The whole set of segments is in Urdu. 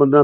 15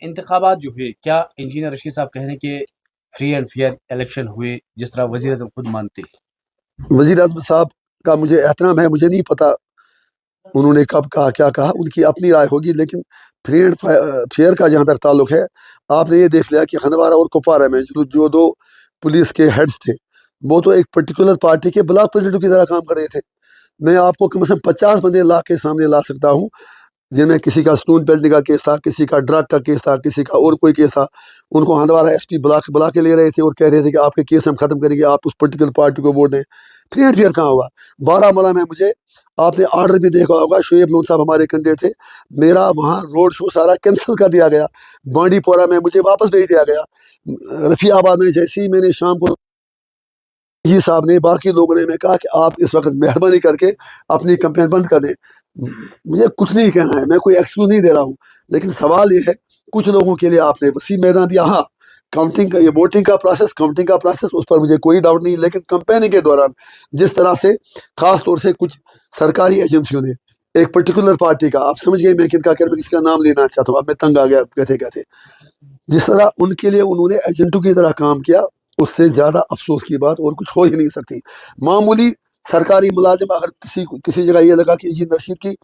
انتخابات جو ہوئے, کیا انجینئر رشید صاحب کہہ رہے ہیں کہ فری اینڈ فیئر الیکشن ہوئے جس طرح وزیر اعظم خود مانتے ہیں؟ وزیر اعظم صاحب کا مجھے احترام ہے, مجھے نہیں پتا انہوں نے کب کہا کیا کہا, ان کی اپنی رائے ہوگی, لیکن فری اینڈ فیئر کا جہاں تک تعلق ہے, آپ نے یہ دیکھ لیا کہ ہندوارہ اور کپوارہ میں جو دو پولیس کے ہیڈز تھے وہ تو ایک پرٹیکولر پارٹی کے بلاک پریزیڈنٹ کی طرح کام کر رہے تھے. میں آپ کو کم از کم 50 بندے لا کے سامنے لا سکتا ہوں جن میں کسی کا اسٹون پیلٹنگ کا کیس تھا, کسی کا ڈرگ کا کیس تھا, کسی کا اور کوئی کیس تھا. ان کو ہندوارہ ایس پی بلا کے لے رہے تھے اور کہہ رہے تھے کہ آپ کے کیس ہم ختم کریں گے, آپ اس پرٹیکولر پارٹی کو ووٹ دیں. فری اینڈ فیئر کہاں ہوا؟ بارہمولہ میں مجھے آپ نے آرڈر بھی دیکھا ہوگا, شعیب لون صاحب ہمارے کینڈیڈیٹ تھے, میرا وہاں روڈ شو سارا کینسل کر دیا گیا. بانڈی پورہ میں مجھے واپس بھیج دیا گیا. رفیع آباد میں جیسے ہی میں نے شام کو جی صاحب نے باقی لوگوں نے میں کہا کہ آپ اس وقت مہربانی کر کے اپنی کمپین بند کر دیں. مجھے کچھ نہیں کہنا ہے, میں کوئی ایکسکیوز نہیں دے رہا ہوں, لیکن سوال یہ ہے کچھ لوگوں کے لیے آپ نے وسیع میدان دیا. ہاں کاؤنٹنگ کا, یہ ووٹنگ کا پروسیس, کاؤنٹنگ کا پروسیس, اس پر مجھے کوئی ڈاؤٹ نہیں, لیکن کمپیننگ کے دوران جس طرح سے خاص طور سے کچھ سرکاری ایجنسیوں نے ایک پرٹیکولر پارٹی کا, آپ سمجھ گئے میں کن کا کس کا نام لینا چاہتا ہوں, اب میں تنگ آ گیا کہتے کہتے, جس طرح ان کے لیے انہوں نے ایجنٹوں کی طرح کام کیا, اس سے زیادہ افسوس کی بات اور کچھ ہو ہی نہیں سکتی. معمولی سرکاری ملازم اگر کسی جگہ یہ لگا کہ انجینئر رشید کی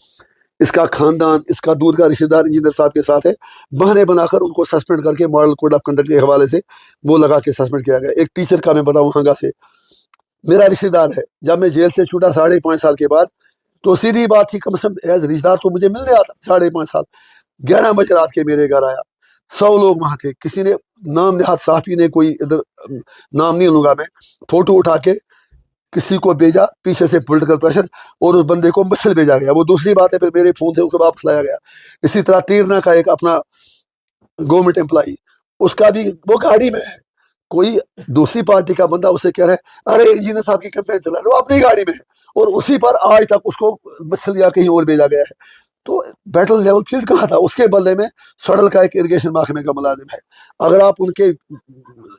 اس کا خاندان, اس کا دور کا رشتہ دار انجینئر صاحب کے ساتھ ہے, بہانے بنا کر ان کو سسپینڈ کر کے ماڈل کوڈ آف کنڈکٹ کے حوالے سے وہ لگا کے سسپینڈ کیا گیا. ایک ٹیچر کا میں بتاؤں ہنگا سے, میرا رشتہ دار ہے, جب میں جیل سے چھوٹا 5.5 سال کے بعد, تو سیدھی بات تھی, کم از کم ایز رشتہ دار تو مجھے مل گیا تھا. 5.5 سال 11 بجے رات کے میرے گھر آیا, 100 لوگ وہاں تھے, کسی نے نام نہاد صحافی نے, کوئی ادھر نام نہیں لوں گا میں, فوٹو اٹھا کے کسی کو بھیجا, پیچھے سے پولیٹیکل پریشر, اور اس بندے کو مسل بھیجا گیا. وہ دوسری بات ہے, پھر میرے فون سے اس کو واپس لایا گیا. اسی طرح تیرنا کا ایک اپنا گورنمنٹ امپلائی, اس کا بھی وہ گاڑی میں ہے, کوئی دوسری پارٹی کا بندہ اسے کہہ رہا ہے ارے انجینئر صاحب کی کیمپین چلا رہے, وہ اپنی گاڑی میں ہے, اور اسی پر آج تک اس کو مسل یا کہیں اور بھیجا گیا ہے. تو بیٹل لیول فیلڈ کہاں تھا؟ اس کے بدلے میں سڑل کا ایک اریگیشن محکمے کا ملازم ہے. اگر آپ ان کے,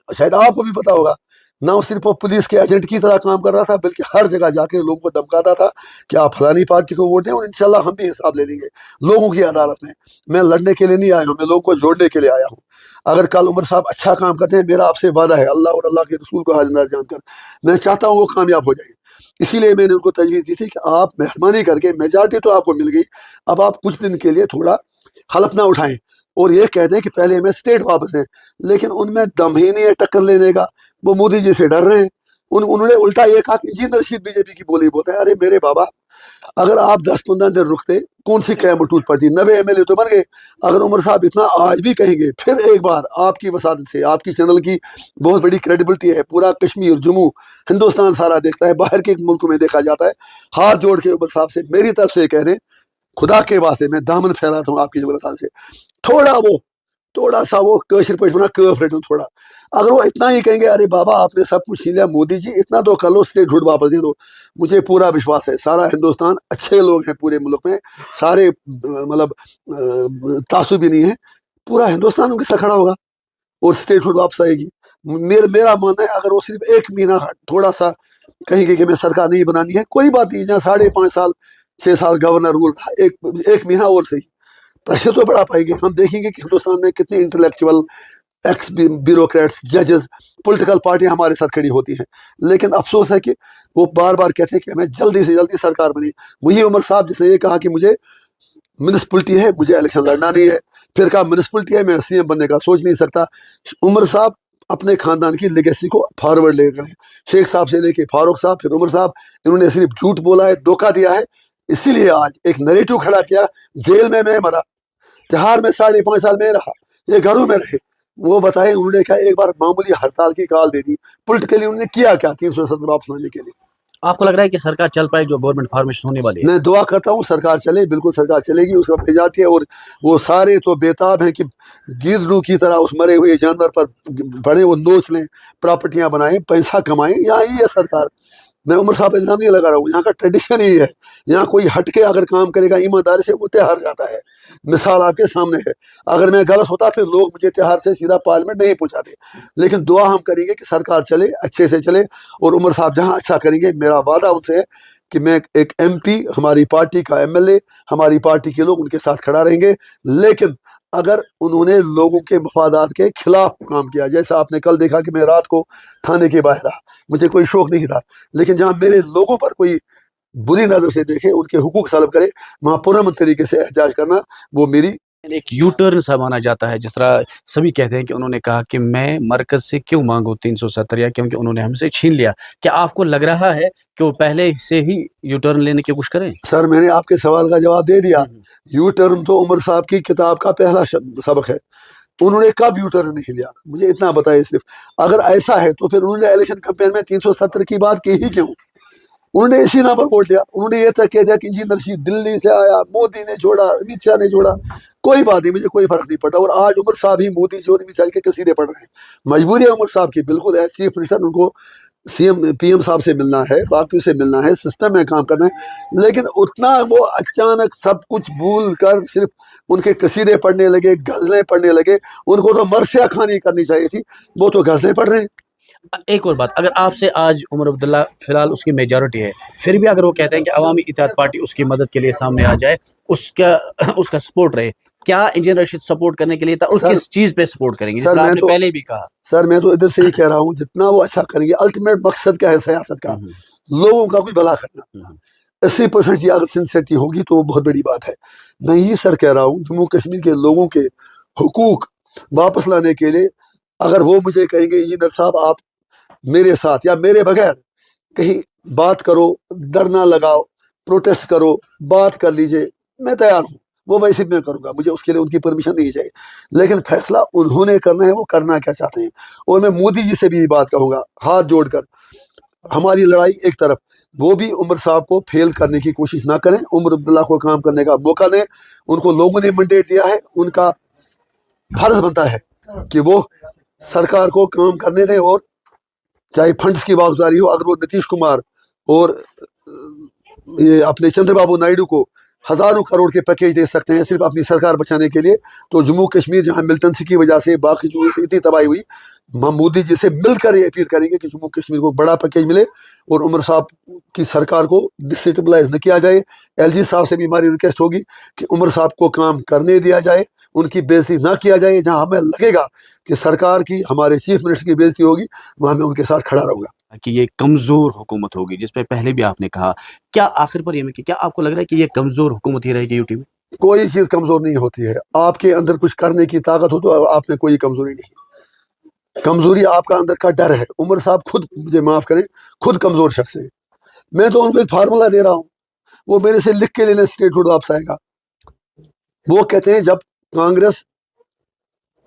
شاید آپ کو بھی پتا ہوگا, نہ صرف وہ پولیس کے ایجنٹ کی طرح کام کر رہا تھا, بلکہ ہر جگہ جا کے لوگوں کو دھمکاتا تھا کہ آپ فلانی پارٹی کو ووٹ دیں اور انشاءاللہ ہم بھی حساب لے لیں گے لوگوں کی عدالت میں. میں لڑنے کے لیے نہیں آیا ہوں, میں لوگوں کو جوڑنے کے لیے آیا ہوں. اگر کل عمر صاحب اچھا کام کرتے ہیں, میرا آپ سے وعدہ ہے اللہ اور اللہ کے رسول کو حاضر ناظر جان کر, میں چاہتا ہوں وہ کامیاب ہو جائیں. اسی لیے میں نے ان کو تجویز دی تھی کہ آپ مہربانی کر کے, میجارٹی تو آپ کو مل گئی, اب آپ کچھ دن کے لیے تھوڑا حلف نہ اٹھائیں اور یہ کہہ دیں کہ پہلے ہمیں اسٹیٹ واپس دیں. لیکن ان میں دم ہی نہیں ہے ٹکر لینے کا, وہ مودی جی سے ڈر رہے ہیں. انہوں نے الٹا یہ کہا کہ انجینئر رشید بی جے پی کی بولی بولتا ہے. ارے میرے بابا, اگر آپ 10-15 دن رکتے کون سی قیامت ٹوٹ پڑتی, 90 MLA تو بن گئے. اگر عمر صاحب اتنا آج بھی کہیں گے, پھر ایک بار آپ کی وسادت سے, آپ کی چینل کی بہت بڑی کریڈیبلٹی ہے, پورا کشمیر, جموں, ہندوستان سارا دیکھتا ہے, باہر کے ملک میں دیکھا جاتا ہے. ہاتھ جوڑ کے عمر صاحب سے میری طرف سے کہہ دیں, خدا کے واسطے میں دامن پھیلاتا ہوں آپ کی وسادت سے, تھوڑا سا وہ کیشر پہ کیف رٹوں تھوڑا. اگر وہ اتنا ہی کہیں گے ارے بابا آپ نے سب کچھ چھین لیا, مودی جی اتنا تو کر لو, اسٹیٹ ہوڈ واپس دے دو, مجھے پورا وشواس ہے سارا ہندوستان, اچھے لوگ ہیں پورے ملک میں, سارے مطلب تعصب بھی نہیں ہے, پورا ہندوستان ان کے ساتھ کھڑا ہوگا اور اسٹیٹ ہوڈ واپس آئے گی. میرا ماننا ہے اگر وہ صرف ایک مہینہ تھوڑا سا کہیں گے کہ میں سرکار نہیں بنانی ہے, کوئی بات نہیں, جہاں 5.5 سال 6 سال گورنر رول رہا, ایک مہینہ اور صحیح, پریشر تو بڑھا پائیں گے. ہم دیکھیں گے کہ ہندوستان میں کتنے انٹلیکچوئل, ایکس بیوروکریٹس, ججز, پولیٹیکل پارٹیاں ہمارے ساتھ کھڑی ہوتی ہیں. لیکن افسوس ہے کہ وہ بار بار کہتے ہیں کہ ہمیں جلدی سے جلدی سرکار بنی. وہی عمر صاحب جس نے یہ کہا کہ مجھے میونسپلٹی ہے, مجھے الیکشن لڑنا نہیں ہے, پھر کہا میونسپلٹی ہے, میں CM بننے کا سوچ نہیں سکتا. عمر صاحب اپنے خاندان کی لیگیسی کو فارورڈ لے گئے, شیخ صاحب سے لے کے فاروق صاحب, پھر عمر صاحب, انہوں نے صرف جھوٹ بولا ہے, دھوکہ دیا ہے. اسی لیے آج ایک نیریٹو کھڑا کیا, جیل میں مرا, تہار میں 5.5 سال میں رہا, یہ گھروں میں رہے. وہ بتائیں انہوں نے کہا ایک بار معمولی ہڑتال کی کال دے دی, پولیٹیکلی انہوں نے کیا 370 واپس لانے کے لیے. آپ کو لگ رہا ہے کہ سرکار چل پائے جو گورنمنٹ فارمیشن ہونے والی ہے؟ میں دعا کرتا ہوں سرکار چلے, بالکل سرکار چلے گی, اس وقت جاتی ہے. اور وہ سارے تو بےتاب ہیں کہ گیدڑوں کی طرح اس مرے ہوئے جانور پر بڑے وہ نوچ لیں, پراپرٹیاں بنائیں, پیسہ کمائیں. یہاں ہی ہے سرکار. میں عمر صاحب الزام نہیں لگا رہا ہوں, یہاں کا ٹریڈیشن ہی ہے, یہاں کوئی ہٹ کے اگر کام کرے گا ایمانداری سے وہ تہار جاتا ہے. مثال آپ کے سامنے ہے, اگر میں غلط ہوتا پھر لوگ مجھے تہار سے سیدھا پارلیمنٹ نہیں پہنچاتے. لیکن دعا ہم کریں گے کہ سرکار چلے, اچھے سے چلے, اور عمر صاحب جہاں اچھا کریں گے, میرا وعدہ ان سے ہے کہ میں ایک MP, ہماری پارٹی کا MLA, ہماری پارٹی کے لوگ ان کے ساتھ کھڑا رہیں گے. لیکن اگر انہوں نے لوگوں کے مفادات کے خلاف کام کیا، جیسا آپ نے کل دیکھا کہ میں رات کو تھانے کے باہر رہا، مجھے کوئی شوق نہیں تھا، لیکن جہاں میرے لوگوں پر کوئی بری نظر سے دیکھے، ان کے حقوق سلب کرے، وہاں پرامن طریقے سے احتجاج کرنا وہ میری ایک یو ٹرن سا مانا جاتا ہے، جس طرح سبھی کہتے ہیں کہ انہوں نے کہا کہ میں مرکز سے کیوں مانگوں 370 یا کیونکہ انہوں نے ہم سے چھین لیا. کیا آپ کو لگ رہا ہے کہ وہ پہلے سے ہی یو ٹرن لینے کی کوشش کریں؟ سر میں نے آپ کے سوال کا جواب دے دیا. یو ٹرن تو عمر صاحب کی کتاب کا پہلا سبق ہے. انہوں نے کب یو ٹرن نہیں لیا مجھے اتنا بتائیے صرف. اگر ایسا ہے تو پھر انہوں نے الیکشن کمپین میں 370 کی بات کی ہی کیوں؟ انہوں نے اسی نام پر ووٹ لیا. انہوں نے یہ تک کہہ دیا کہ انجینئر رشید دلی سے آیا، مودی نے چھوڑا، امت شاہ نے چھوڑا، کوئی بات نہیں، مجھے کوئی فرق نہیں پڑتا. اور آج عمر صاحب ہی مودی جو امت شاہ کے قصیدے پڑھ رہے ہیں. مجبوری ہے عمر صاحب کی، بالکل ایز چیف منسٹر ان کو پی ایم صاحب سے ملنا ہے، باقیوں سے ملنا ہے، سسٹم میں کام کرنا ہے. لیکن اتنا وہ اچانک سب کچھ بھول کر صرف ان کے قصیدے پڑھنے لگے، غزلیں پڑھنے لگے. ان کو تو مرثیہ خوانی کرنی چاہیے تھی، وہ تو غزلیں پڑھ رہے ہیں. ایک اور بات، اگر آپ سے آج عمر عبداللہ فی الحال اس کی میجورٹی ہے، پھر بھی اگر وہ کہتے ہیں کہ عوامی اتحاد پارٹی اس کی مدد کے لیے سامنے آ جائے، اس کا سپورٹ رہے، کیا انجینئر رشید سپورٹ کرنے کے لیے تھا اور کس چیز پہ سپورٹ کریں گے؟ جس طرح آپ نے پہلے بھی کہا. سر میں تو ادھر سے ہی کہہ رہا ہوں، جتنا وہ اچھا کریں گے، الٹیمیٹ مقصد کیا ہے سیاست کا؟ لوگوں کا کوئی بھلا کرنا. 80% کی اگر سنسیئرٹی ہوگی تو وہ بہت بڑی بات ہے. میں یہ سر کہہ رہا ہوں، جموں کشمیر کے لوگوں کے حقوق واپس لانے کے لیے اگر وہ مجھے کہیں گے انجینئر صاحب آپ میرے ساتھ یا میرے بغیر کہیں بات کرو، دھرنا لگاؤ، پروٹیسٹ کرو، بات کر لیجئے، میں تیار ہوں. وہ ویسے میں کروں گا، مجھے اس کے لیے ان کی پرمیشن نہیں چاہیے. لیکن فیصلہ انہوں نے کرنا ہے، وہ کرنا کیا چاہتے ہیں. اور میں مودی جی سے بھی یہ بات کہوں گا، ہاتھ جوڑ کر، ہماری لڑائی ایک طرف، وہ بھی عمر صاحب کو فیل کرنے کی کوشش نہ کریں. عمر عبداللہ کو کام کرنے کا موقع دیں. ان کو لوگوں نے منڈیٹ دیا ہے، ان کا فرض بنتا ہے کہ وہ سرکار کو کام کرنے دیں. اور چاہے فنڈز کی واگزاری ہو، اگر وہ نتیش کمار اور یہ اپنے چندر بابو نائیڈو کو ہزاروں کروڑ کے پیکیج دے سکتے ہیں صرف اپنی سرکار بچانے کے لیے، تو جموں کشمیر جہاں ملٹنسی کی وجہ سے باقی جو اتنی تباہی ہوئی، مودی جی سے مل کر یہ اپیل کریں گے کہ جموں کشمیر کو بڑا پیکیج ملے اور عمر صاحب کی سرکار کو ڈسٹیبلائز نہ کیا جائے. ایل جی صاحب سے بھی ہماری ریکویسٹ ہوگی کہ عمر صاحب کو کام کرنے دیا جائے، ان کی بےعزتی نہ کیا جائے. جہاں ہمیں لگے گا کہ سرکار کی، ہمارے چیف منسٹر کی بےعزتی ہوگی، وہاں میں ان کے ساتھ کھڑا رہوں گا. کہ یہ کمزور حکومت ہوگی، جس پہ پہلے بھی آپ نے کہا، کیا آخر پر یہ کہ کیا آپ کو لگ رہا ہے کہ یہ کمزور حکومت ہی رہے گی یوٹی میں؟ کوئی چیز کمزور نہیں ہوتی ہے. آپ کے اندر کچھ کرنے کی طاقت ہو تو آپ میں کوئی کمزوری نہیں. کمزوری آپ کا اندر کا ڈر ہے. عمر صاحب خود، مجھے معاف کریں، خود کمزور شخص ہیں. میں تو ان کو ایک فارمولہ دے رہا ہوں، وہ میرے سے لکھ کے لینے اسٹیٹ ہوڈ واپس آئے گا. وہ کہتے ہیں جب کانگریس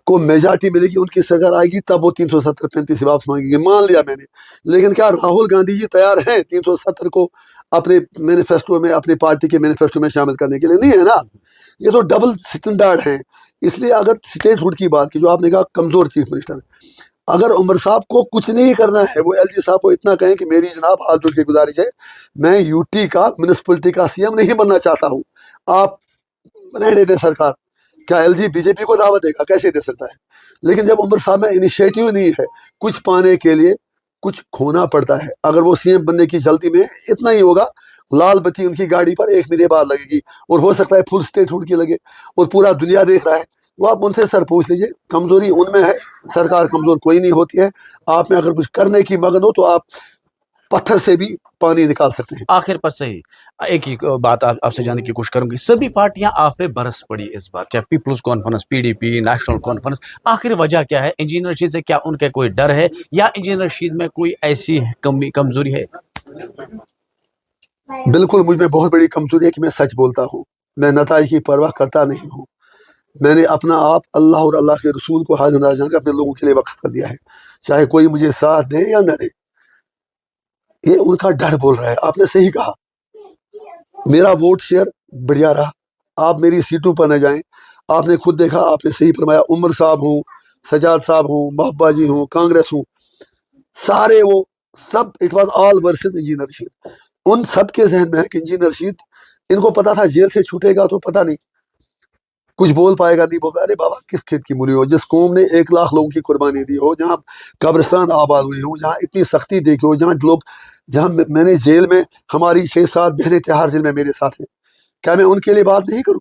کو میجارٹی ملے گی، ان کی سرکار آئے گی، تب وہ 370-35 سے واپس مانگیں گے. مان لیا میں نے. لیکن کیا راہل گاندھی جی تیار ہیں 370 کو اپنے مینیفیسٹو میں، اپنی پارٹی کے مینیفیسٹو میں شامل کرنے کے لیے؟ نہیں ہے نا. یہ تو ڈبل سٹینڈرڈ ہیں. اس لیے اگر اسٹیٹ ہوڈ کی بات کی، جو آپ نے کہا کمزور چیف منسٹر، اگر عمر صاحب کو کچھ نہیں کرنا ہے، وہ ایل جی صاحب کو اتنا کہیں کہ میری جناب ہاتھ جوڑ کے گزارش ہے، میں یو ٹی کا میونسپلٹی کا سی ایم نہیں بننا چاہتا ہوں، آپ رہنے دیں سرکار. کیا ایل جی بی جے پی کو دعوت دے گا؟ کیسے دے سکتا ہے؟ لیکن جب عمر صاحب میں انیشیٹو نہیں ہے، کچھ پانے کے لیے کچھ کھونا پڑتا ہے. اگر وہ سی ایم بننے کی جلدی میں اتنا ہی ہوگا، لال بتی ان کی گاڑی پر 1 مہینے بعد لگے گی، اور ہو سکتا ہے فل اسٹیٹ ہوڈ کی لگے، اور پورا دنیا دیکھ رہا ہے. وہ آپ ان سے سر پوچھ لیجئے، کمزوری ان میں ہے، سرکار کمزور کوئی نہیں ہوتی ہے. آپ میں اگر کچھ کرنے کی مگن ہو تو آپ پتھر سے بھی پانی نکال سکتے ہیں. آخر پر صحیح ایک ہی بات آپ سے جاننے کی کوشش کروں گی، سبھی پارٹیاں آپ پہ برس پڑی اس بار، چاہے پیپلز کانفرنس، پی ڈی پی، نیشنل کانفرنس. آخر وجہ کیا ہے؟ انجینئر رشید سے کیا ان کے کوئی ڈر ہے، یا انجینئر رشید میں کوئی ایسی کمزوری ہے؟ بالکل مجھ میں بہت بڑی کمزوری ہے کہ میں سچ بولتا ہوں. میں نتائج کی پرواہ کرتا نہیں ہوں. میں نے اپنا آپ اللہ اور اللہ کے رسول کو حاضر ناظر جان کے اپنے لوگوں کے لیے وقف کر دیا ہے، چاہے کوئی مجھے ساتھ دے یا نہ دے. یہ ان کا ڈر بول رہا ہے. آپ نے صحیح کہا، میرا ووٹ شیئر بڑھیا رہا. آپ میری سیٹوں پر نہ جائیں. آپ نے خود دیکھا، آپ نے صحیح فرمایا، عمر صاحب ہوں، سجاد صاحب ہوں، محبوبہ جی ہوں، کانگریس ہوں، سارے وہ سب it was all versus engineer Rashid. ان سب کے ذہن میں ہے کہ انجینئر رشید، ان کو پتا تھا جیل سے چھوٹے گا تو پتہ نہیں کچھ بول پائے گا، نہیں بول پائے. ارے بابا، کس کھیت کی مولی ہو؟ جس قوم نے 1 لاکھ لوگوں کی قربانی دی ہو، جہاں قبرستان آباد ہوئے ہوں، جہاں اتنی سختی دیکھی ہو، جہاں میں نے جیل میں، ہماری 6-7 بہنیں تہار جیل میں میرے ساتھ ہیں، کیا میں ان کے لیے بات نہیں کروں؟